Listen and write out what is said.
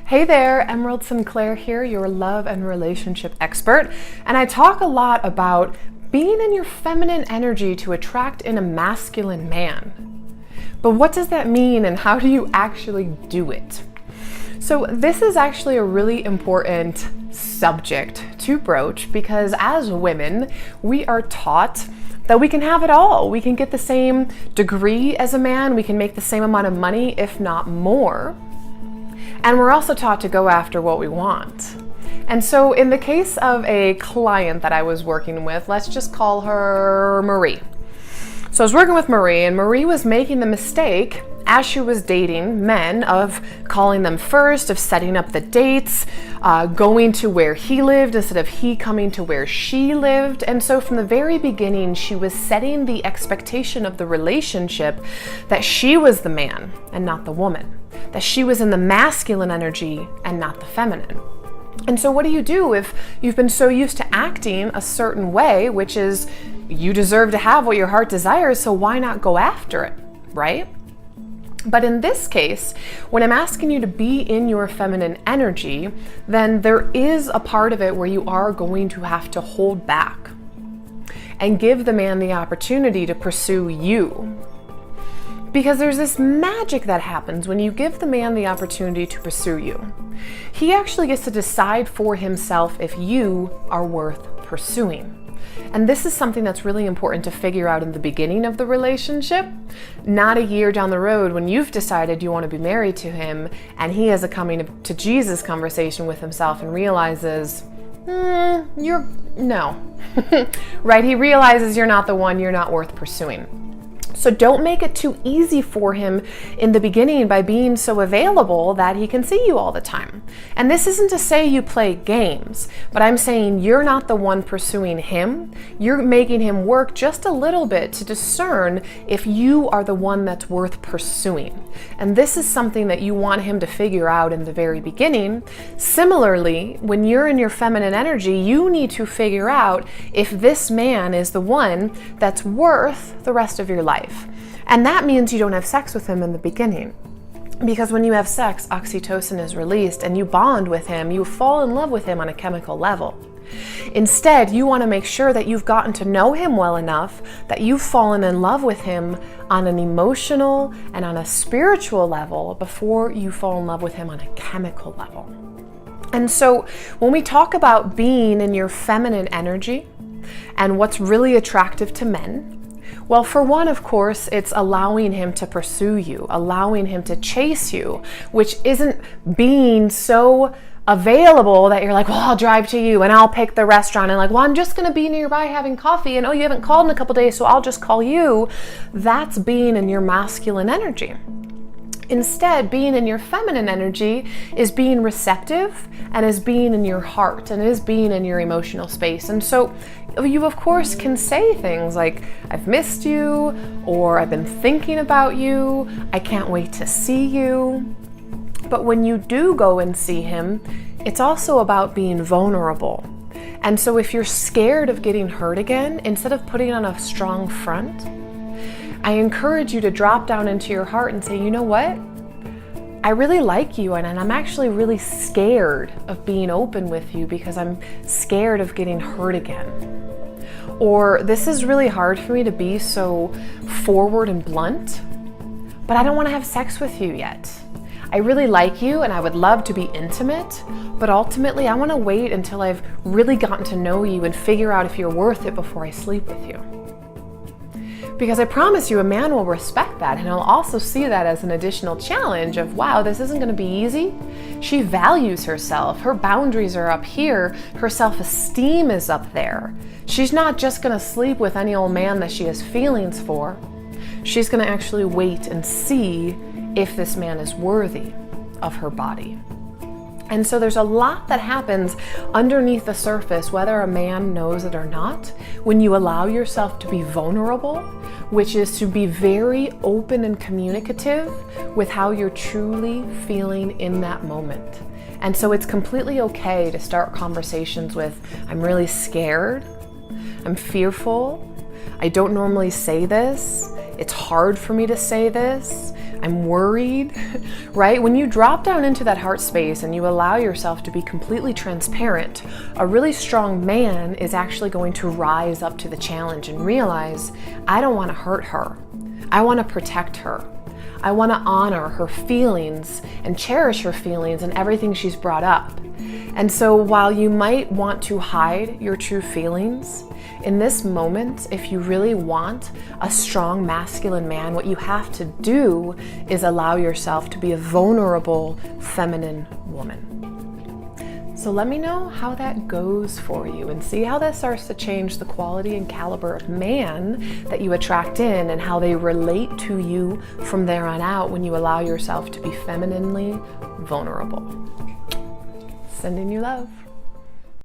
Hey there, Emerald Sinclair here, your love and relationship expert, and I talk a lot about being in your feminine energy to attract in a masculine man. But what does that mean and how do you actually do it? So this is actually a really important subject to broach because as women, we are taught that we can have it all. We can get the same degree as a man, we can make the same amount of money, if not more. And we're also taught to go after what we want. And so in the case of a client that I was working with, let's just call her Marie. So I was working with Marie, and Marie was making the mistake as she was dating men of calling them first, of setting up the dates, going to where he lived instead of he coming to where she lived. And so from the very beginning, she was setting the expectation of the relationship that she was the man and not the woman, that she was in the masculine energy and not the feminine. And so what do you do if you've been so used to acting a certain way, which is you deserve to have what your heart desires, so why not go after it, right? But in this case, when I'm asking you to be in your feminine energy, then there is a part of it where you are going to have to hold back and give the man the opportunity to pursue you. Because there's this magic that happens when you give the man the opportunity to pursue you. He actually gets to decide for himself if you are worth pursuing. And this is something that's really important to figure out in the beginning of the relationship, not a year down the road when you've decided you want to be married to him and he has a coming to Jesus conversation with himself and realizes, no, right? He realizes you're not the one, you're not worth pursuing. So don't make it too easy for him in the beginning by being so available that he can see you all the time. And this isn't to say you play games, but I'm saying you're not the one pursuing him. You're making him work just a little bit to discern if you are the one that's worth pursuing. And this is something that you want him to figure out in the very beginning. Similarly, when you're in your feminine energy, you need to figure out if this man is the one that's worth the rest of your life. And that means you don't have sex with him in the beginning. Because when you have sex, oxytocin is released and you bond with him, you fall in love with him on a chemical level. Instead, you want to make sure that you've gotten to know him well enough that you've fallen in love with him on an emotional and on a spiritual level before you fall in love with him on a chemical level. And so when we talk about being in your feminine energy and what's really attractive to men, well, for one, of course, it's allowing him to pursue you, allowing him to chase you, which isn't being so available that you're like, well, I'll drive to you and I'll pick the restaurant and like, well, I'm just going to be nearby having coffee and oh, you haven't called in a couple days, so I'll just call you. That's being in your masculine energy. Instead, being in your feminine energy is being receptive and is being in your heart and is being in your emotional space. And so you, of course, can say things like, I've missed you, or I've been thinking about you, I can't wait to see you. But when you do go and see him, it's also about being vulnerable. And so if you're scared of getting hurt again, instead of putting on a strong front, I encourage you to drop down into your heart and say, you know what? I really like you and I'm actually really scared of being open with you because I'm scared of getting hurt again. Or this is really hard for me to be so forward and blunt, but I don't want to have sex with you yet. I really like you and I would love to be intimate, but ultimately I want to wait until I've really gotten to know you and figure out if you're worth it before I sleep with you. Because I promise you, a man will respect that and he'll also see that as an additional challenge of, wow, this isn't going to be easy. She values herself. Her boundaries are up here. Her self-esteem is up there. She's not just going to sleep with any old man that she has feelings for. She's going to actually wait and see if this man is worthy of her body. And so there's a lot that happens underneath the surface, whether a man knows it or not, when you allow yourself to be vulnerable, which is to be very open and communicative with how you're truly feeling in that moment. And so it's completely okay to start conversations with, I'm really scared, I'm fearful, I don't normally say this, it's hard for me to say this, I'm worried, right? When you drop down into that heart space and you allow yourself to be completely transparent, a really strong man is actually going to rise up to the challenge and realize, I don't want to hurt her. I want to protect her. I want to honor her feelings and cherish her feelings and everything she's brought up. And so while you might want to hide your true feelings, in this moment, if you really want a strong masculine man, what you have to do is allow yourself to be a vulnerable feminine woman. So let me know how that goes for you and see how that starts to change the quality and caliber of man that you attract in and how they relate to you from there on out when you allow yourself to be femininely vulnerable. Sending you love.